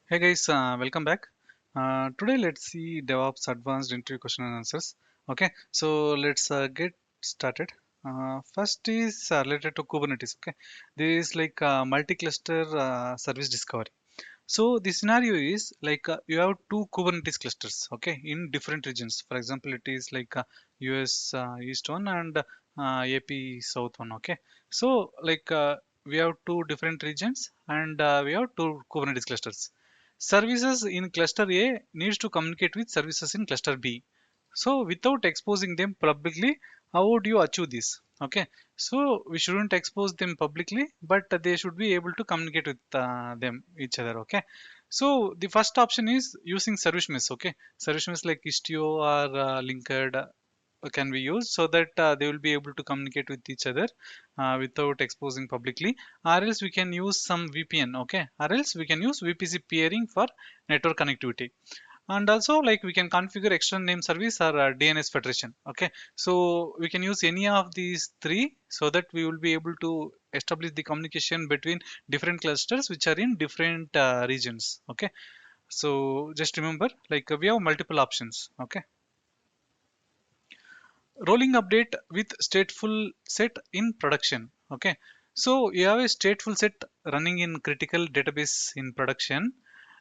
Hey guys, welcome back. Today let's see DevOps Advanced Interview Question and Answers. Okay, so let's get started. First is related to Kubernetes. Okay, this is like multi-cluster service discovery. So the scenario is like you have two Kubernetes clusters, okay, in different regions. For example, it is like US East one and AP South one, okay. So like we have two different regions and we have two Kubernetes clusters. Services in cluster A needs to communicate with services in cluster B. So without exposing them publicly, how would you achieve this? Okay, so we shouldn't expose them publicly, but they should be able to communicate with them each other. Okay, so the first option is using service mesh. Okay, service mesh like Istio or Linkerd can be used so that they will be able to communicate with each other without exposing publicly. Or else we can use some VPN. Okay, or else we can use VPC peering for network connectivity, and also like we can configure external name service or DNS federation. Okay, so we can use any of these three so that we will be able to establish the communication between different clusters which are in different regions. Okay, so just remember like we have multiple options. Okay, rolling update with stateful set in production. Okay, so you have a stateful set running in critical database in production.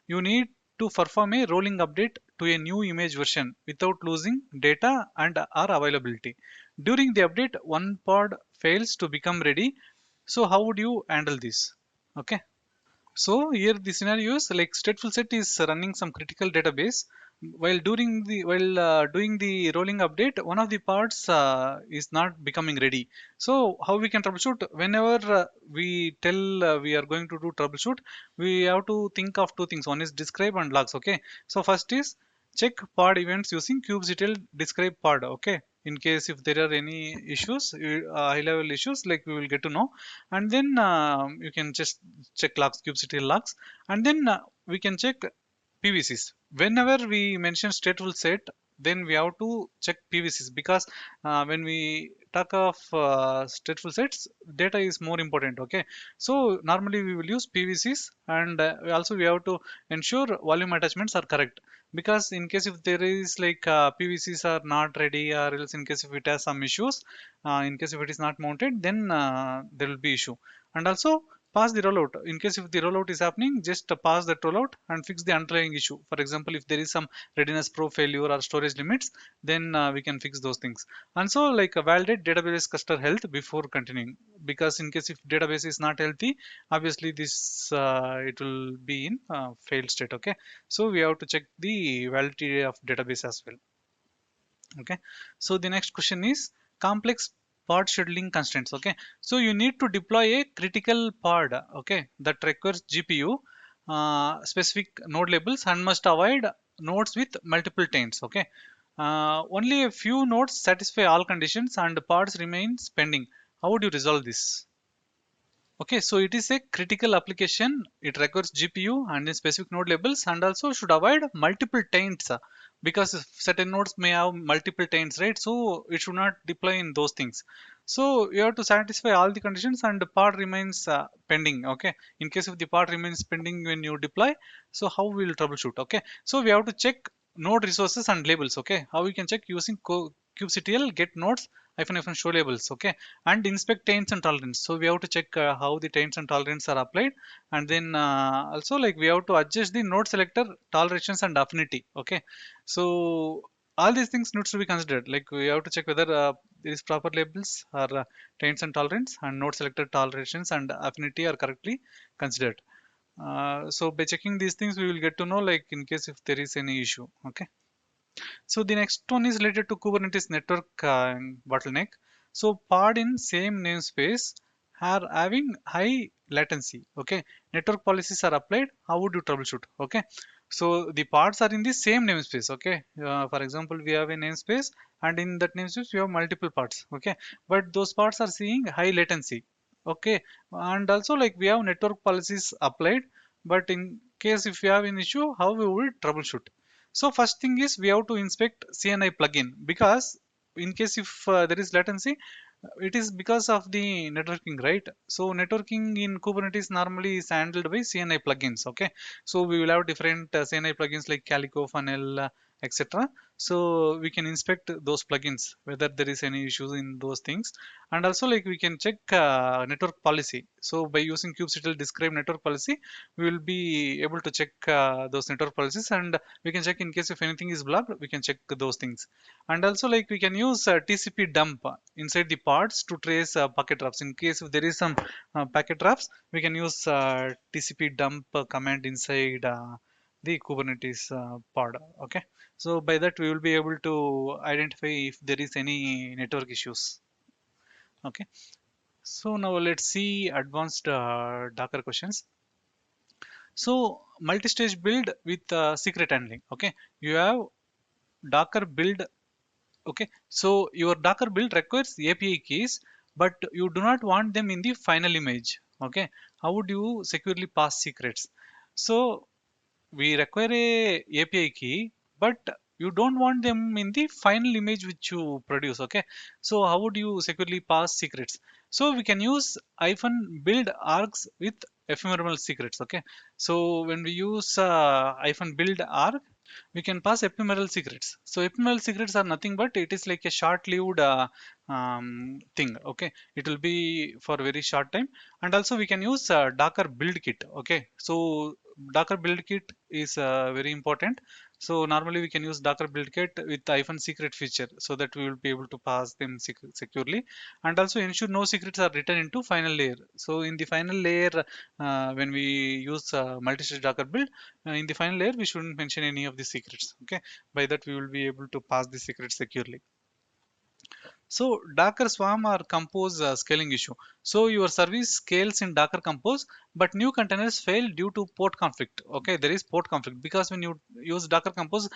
You need to perform a rolling update to a new image version without losing data and or availability. During the update, one pod fails to become ready. So how would you handle this? Okay, so here the scenario is like stateful set is running some critical database while doing the rolling update. One of the parts is not becoming ready. So how we can troubleshoot? Whenever we tell we are going to do troubleshoot, we have to think of two things. One is describe and logs. Okay. So first is check pod events using kubectl describe pod. Okay. In case if there are any issues, high level issues, like we will get to know, and then you can just check logs, kubectl logs, and then we can check PVCs. Whenever we mention stateful set, then we have to check PVCs because when we talk of stateful sets, data is more important. Okay, so normally we will use PVCs, and also we have to ensure volume attachments are correct, because in case if there is like PVCs are not ready, or else in case if it has some issues, in case if it is not mounted, then there will be issue. And also pass the rollout. In case if the rollout is happening, just pass that rollout and fix the underlying issue. For example, if there is some readiness pro failure or storage limits, then we can fix those things. And so like validate database cluster health before continuing, because in case if database is not healthy, obviously this it will be in failed state. Okay, so we have to check the validity of database as well. Okay, so the next question is complex pod scheduling constraints. Okay, so you need to deploy a critical pod, okay, that requires GPU specific node labels and must avoid nodes with multiple taints. Okay, only a few nodes satisfy all conditions and pods remains pending. How would you resolve this? Okay, so it is a critical application. It requires GPU and in specific node labels, and also should avoid multiple taints, because certain nodes may have multiple taints, right? So it should not deploy in those things. So you have to satisfy all the conditions and the part remains pending. Okay, in case if the part remains pending when you deploy, so how we will troubleshoot? Okay, so we have to check node resources and labels. Okay, how we can check using kubectl get nodes hyphen show labels. Okay, and inspect taints and tolerance. So we have to check how the taints and tolerance are applied, and then also like we have to adjust the node selector tolerations and affinity. Okay, so all these things needs to be considered. Like we have to check whether there is proper labels or taints and tolerance and node selector tolerations and affinity are correctly considered. So by checking these things, we will get to know like in case if there is any issue. Okay. So the next one is related to Kubernetes network bottleneck. So pod in same namespace are having high latency. Okay, network policies are applied. How would you troubleshoot? Okay, so the pods are in the same namespace. Okay, for example, we have a namespace, and in that namespace we have multiple pods. Okay, but those pods are seeing high latency. Okay, and also like we have network policies applied, but in case if you have an issue, how we would troubleshoot? So first thing is we have to inspect CNI plugin, because in case if there is latency, It is because of the networking, right? So networking in Kubernetes normally is handled by CNI plugins. Okay, so we will have different CNI plugins like Calico, Funnel, etc. So we can inspect those plugins whether there is any issues in those things, and also like we can check network policy. So by using kubectl describe network policy, we will be able to check those network policies, and we can check in case if anything is blocked, we can check those things. And also like we can use TCP dump inside the pods to trace packet drops. In case if there is some packet drops, we can use TCP dump command inside the Kubernetes pod. Okay, so by that we will be able to identify if there is any network issues. Okay, so now let's see advanced Docker questions. So multi-stage build with secret handling. Okay, you have Docker build. Okay, so your Docker build requires API keys, but you do not want them in the final image. Okay, how would you securely pass secrets? So we require a API key, but you don't want them in the final image which you produce. Okay, so how would you securely pass secrets? So we can use hyphen build args with ephemeral secrets. Okay, so when we use hyphen build arg, we can pass ephemeral secrets. So ephemeral secrets are nothing but it is like a short-lived thing. Okay, it will be for very short time, and also we can use Docker build kit. Okay, so Docker build kit is very important. So normally we can use Docker build kit with hyphen secret feature so that we will be able to pass them securely, and also ensure no secrets are written into final layer. So in the final layer, when we use multi-stage Docker build, in the final layer we shouldn't mention any of the secrets. Okay, by that we will be able to pass the secrets securely. So Docker Swarm or Compose scaling issue. So your service scales in Docker Compose, but new containers fail due to port conflict. Okay, there is port conflict because when you use Docker Compose,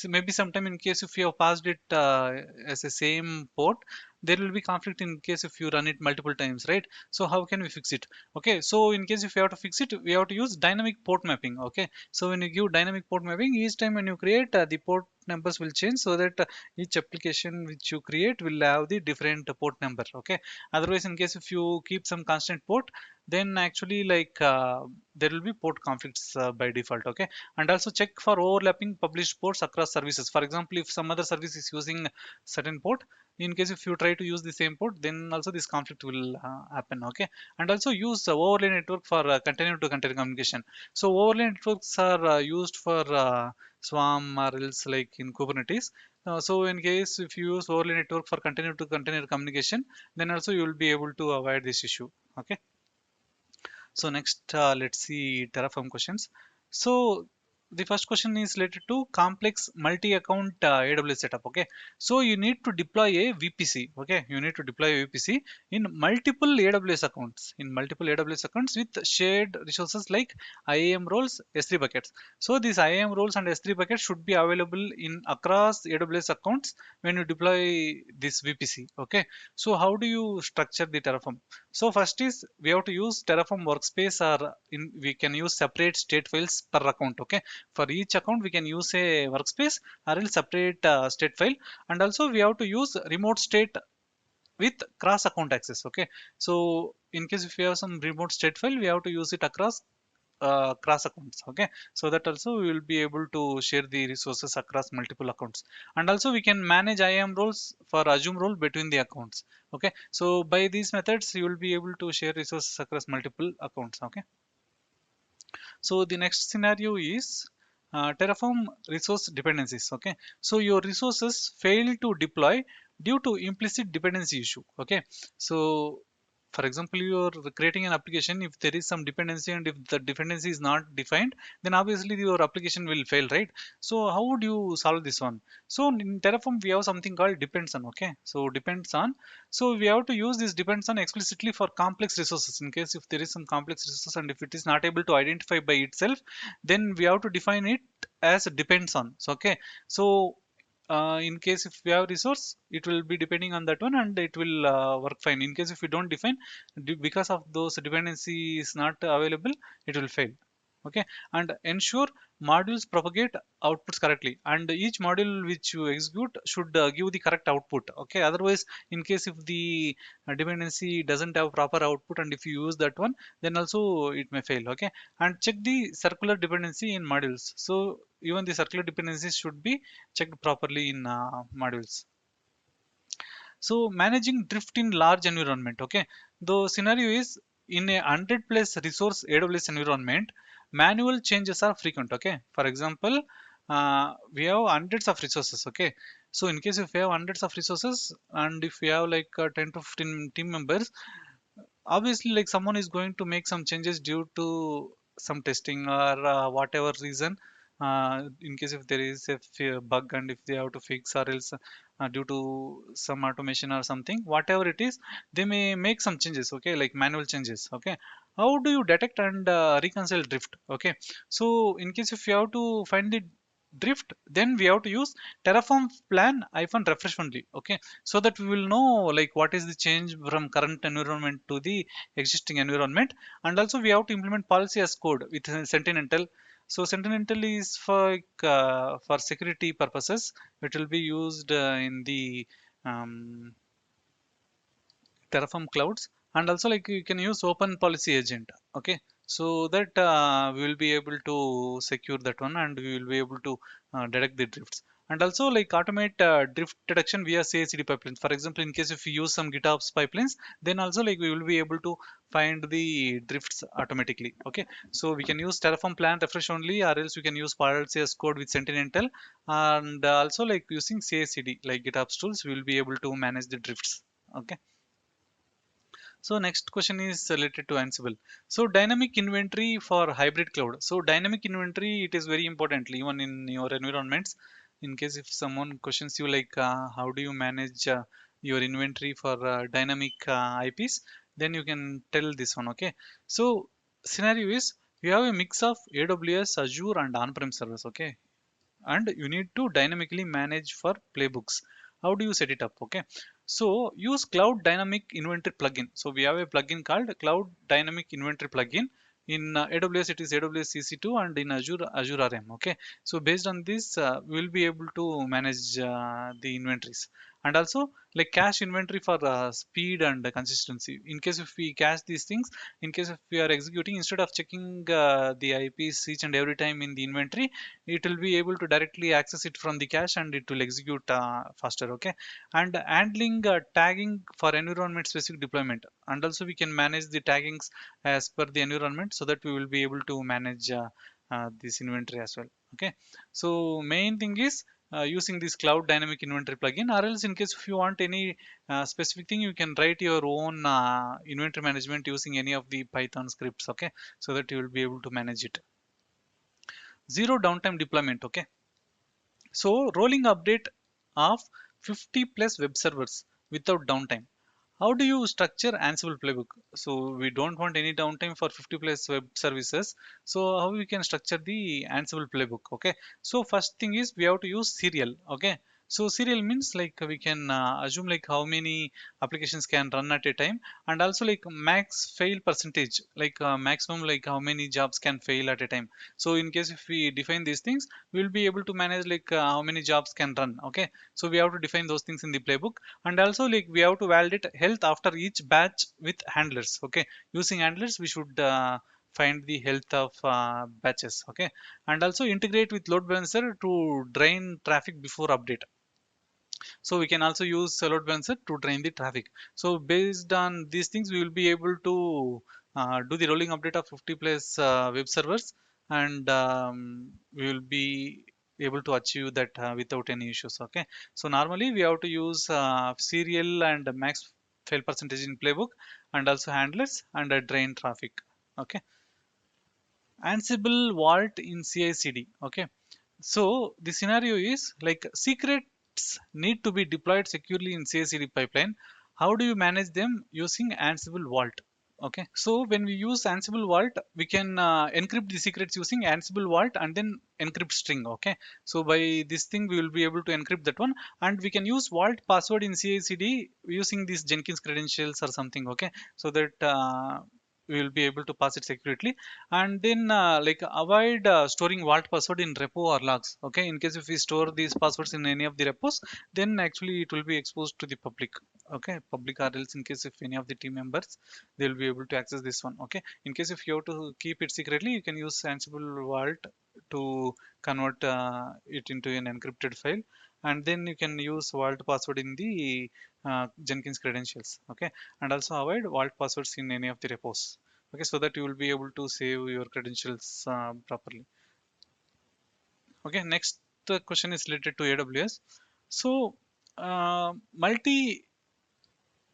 maybe sometime in case if you have passed it as a same port, there will be conflict in case if you run it multiple times, right? So how can we fix it? Okay, so in case if you have to fix it, we have to use dynamic port mapping. Okay, so when you give dynamic port mapping, each time when you create the port numbers will change so that each application which you create will have the different port number. Okay, otherwise in case if you keep some constant port, then actually like there will be port conflicts by default. Okay, and also check for overlapping published ports across services. For example, if some other service is using certain port, in case if you try to use the same port, then also this conflict will happen. Okay, and also use overlay network for container to container communication. So overlay networks are used for Swarm or else like in Kubernetes. So in case if you use overlay network for container to container communication, then also you will be able to avoid this issue. Okay. So next, let's see Terraform questions. So the first question is related to complex multi-account AWS setup. Okay, so you need to deploy a VPC. Okay, you need to deploy a VPC in multiple AWS accounts. In multiple AWS accounts with shared resources like IAM roles, S3 buckets. So these IAM roles and S3 buckets should be available in across AWS accounts when you deploy this VPC. Okay, so how do you structure the Terraform? So first is we have to use Terraform workspace, or we can use separate state files per account. Okay, for each account we can use a workspace or else separate state file, and also we have to use remote state with cross account access. Okay, so in case if we have some remote state file, we have to use it across cross accounts. Okay, so that also we will be able to share the resources across multiple accounts, and also we can manage IAM roles for assume role between the accounts. Okay, so by these methods you will be able to share resources across multiple accounts. Okay, so the next scenario is Terraform resource dependencies. Okay, so your resources fail to deploy due to implicit dependency issue. Okay, so for example, you are creating an application. If there is some dependency and if the dependency is not defined, then obviously your application will fail, right? So how would you solve this one? So in Terraform, we have something called depends on. Okay, so depends on. So we have to use this depends on explicitly for complex resources. In case if there is some complex resource and if it is not able to identify by itself, then we have to define it as depends on. So okay, so in case if we have resource, it will be depending on that one and it will work fine. In case if we don't define, because of those dependency is not available, it will fail. okay, and ensure modules propagate outputs correctly, and each module which you execute should give the correct output, okay. Otherwise, in case if the dependency doesn't have proper output and if you use that one, then also it may fail, okay. And check the circular dependency in modules. So even the circular dependencies should be checked properly in modules. So managing drift in large environment, okay. The scenario is in a 100 plus resource AWS environment, manual changes are frequent, okay. For example, we have hundreds of resources, okay. So in case if we have hundreds of resources and if we have like 10 to 15 team members, obviously like someone is going to make some changes due to some testing or whatever reason, in case if there is a bug and if they have to fix, or else due to some automation or something, whatever it is, they may make some changes, okay, like manual changes, okay. How do you detect and reconcile drift, okay? So in case if you have to find the drift, then we have to use Terraform plan hyphen refresh only, okay, so that we will know like what is the change from current environment to the existing environment. And also we have to implement policy as code with Sentinel. So Sentinel is for security purposes. It will be used in the um, Terraform clouds, and also like you can use open policy agent, okay, so that we will be able to secure that one and we will be able to detect the drifts. And also like automate drift detection via CI/CD pipelines. For example, in case if we use some GitOps pipelines, then also like we will be able to find the drifts automatically, okay. So we can use Terraform plan refresh only, or else we can use policy as code with Sentinel. And also like using CI/CD like GitOps tools, we will be able to manage the drifts, okay. So next question is related to Ansible. So dynamic inventory for hybrid cloud. So dynamic inventory, it is very important even in your environments. In case if someone questions you like how do you manage your inventory for dynamic IPs, then you can tell this one, okay. So scenario is you have a mix of AWS, Azure, and on-prem servers, okay, and you need to dynamically manage for playbooks. How do you set it up, okay? So use cloud dynamic inventory plugin. So we have a plugin called cloud dynamic inventory plugin. In AWS it is AWS EC2, and in Azure RM, okay. So based on this we will be able to manage the inventories. And also like cache inventory for speed and consistency. In case if we cache these things, in case if we are executing, instead of checking the IPs each and every time in the inventory, it will be able to directly access it from the cache and it will execute faster, okay. And handling tagging for environment specific deployment, and also we can manage the taggings as per the environment, so that we will be able to manage this inventory as well, okay. So main thing is using this cloud dynamic inventory plugin, or else in case if you want any specific thing, you can write your own inventory management using any of the Python scripts, okay, so that you will be able to manage it. Zero downtime deployment, okay. So rolling update of 50 plus web servers without downtime. How do you structure Ansible playbook? So we don't want any downtime for 50 plus web services. So how we can structure the Ansible playbook? Okay. So first thing is we have to use serial. Okay. So serial means like we can assume like how many applications can run at a time, and also like max fail percentage, like maximum like how many jobs can fail at a time. So in case if we define these things, we will be able to manage like how many jobs can run. Okay. So we have to define those things in the playbook. And also like we have to validate health after each batch with handlers, okay. Using handlers we should find the health of batches, okay. And also integrate with load balancer to drain traffic before update. So we can also use load balancer to drain the traffic. So based on these things, we will be able to do the rolling update of 50 plus web servers, and we will be able to achieve that without any issues, okay. So normally we have to use serial and max fail percentage in playbook, and also handlers and drain traffic, okay. Ansible vault in CI/CD, okay. So the scenario is like secrets need to be deployed securely in CI/CD pipeline. How do you manage them using Ansible Vault? Okay, so when we use Ansible Vault, we can encrypt the secrets using Ansible Vault and then encrypt string. Okay, so by this thing we will be able to encrypt that one, and we can use Vault password in CI/CD using these Jenkins credentials or something. Okay, so that we will be able to pass it securely. And then like avoid storing vault password in repo or logs. Okay, in case if we store these passwords in any of the repos, then actually it will be exposed to the public. Okay, public, or else in case if any of the team members, they will be able to access this one. Okay, in case if you have to keep it secretly, you can use Ansible vault to convert it into an encrypted file, and then you can use vault password in the Jenkins credentials. Okay, and also avoid vault passwords in any of the repos. Okay, so that you will be able to save your credentials properly. Okay, next question is related to AWS. So multi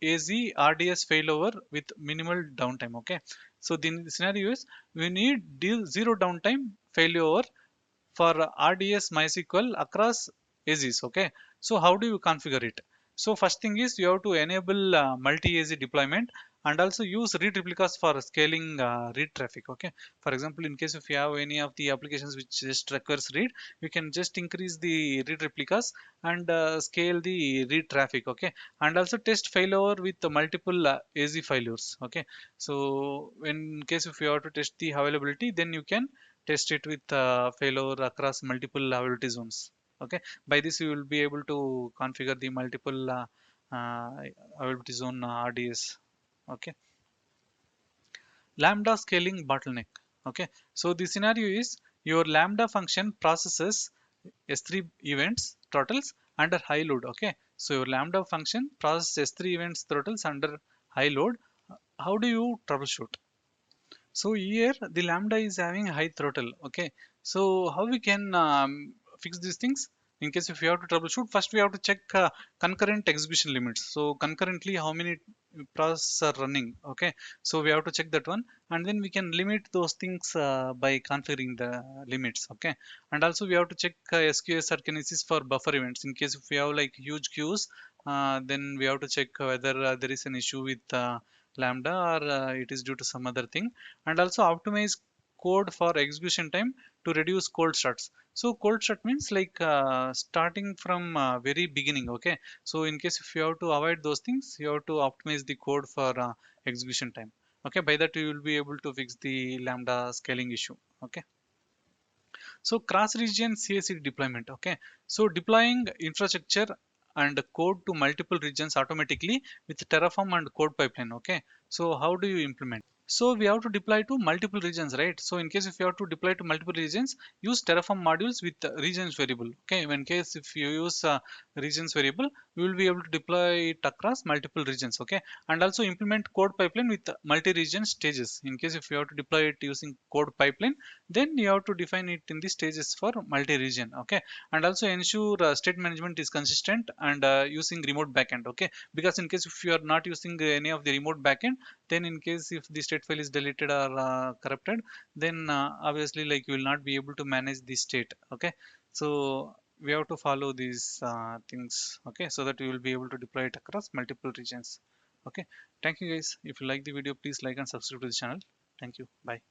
AZ RDS failover with minimal downtime. Okay, so the scenario is we need zero downtime failover for RDS MySQL across AZs. Okay, so how do you configure it? So first thing is you have to enable multi-AZ deployment, and also use read replicas for scaling read traffic. Okay, for example, in case if you have any of the applications which just requires read, you can just increase the read replicas and scale the read traffic. Okay, and also test failover with the multiple AZ failures. Okay, so in case if you have to test the availability, then you can test it with failover across multiple availability zones. Okay, by this you will be able to configure the multiple uh, availability zone RDS. Okay, lambda scaling bottleneck. Okay, so the scenario is your lambda function processes s3 events totals under high load. Okay, so your lambda function processes s3 events totals under high load. How do you troubleshoot? So here the lambda is having high throttle. Okay, so how we can fix these things? In case if you have to troubleshoot, first we have to check concurrent execution limits. So concurrently how many processes are running? Okay, so we have to check that one, and then we can limit those things by configuring the limits. Okay, and also we have to check SQS or kinesis for buffer events. In case if we have like huge queues, then we have to check whether there is an issue with lambda, or it is due to some other thing. And also optimize code for execution time to reduce cold starts. So cold start means like starting from very beginning. Okay, so in case if you have to avoid those things, you have to optimize the code for execution time. Okay, by that you will be able to fix the lambda scaling issue. Okay, so cross region CICD deployment. Okay, so deploying infrastructure and code to multiple regions automatically with Terraform and code pipeline. Okay, so how do you implement? So we have to deploy to multiple regions, right? So in case if you have to deploy to multiple regions, use Terraform modules with regions variable. Okay, in case if you use regions variable, you will be able to deploy it across multiple regions. Okay, and also implement code pipeline with multi-region stages. In case if you have to deploy it using code pipeline, then you have to define it in the stages for multi-region. Okay, and also ensure state management is consistent and using remote backend. Okay, because in case if you are not using any of the remote backend, then in case if the state file is deleted or corrupted, then obviously like you will not be able to manage the state. Okay, so we have to follow these things. Okay, so that we will be able to deploy it across multiple regions. Okay, thank you guys. If you like the video, please like and subscribe to the channel. Thank you. Bye.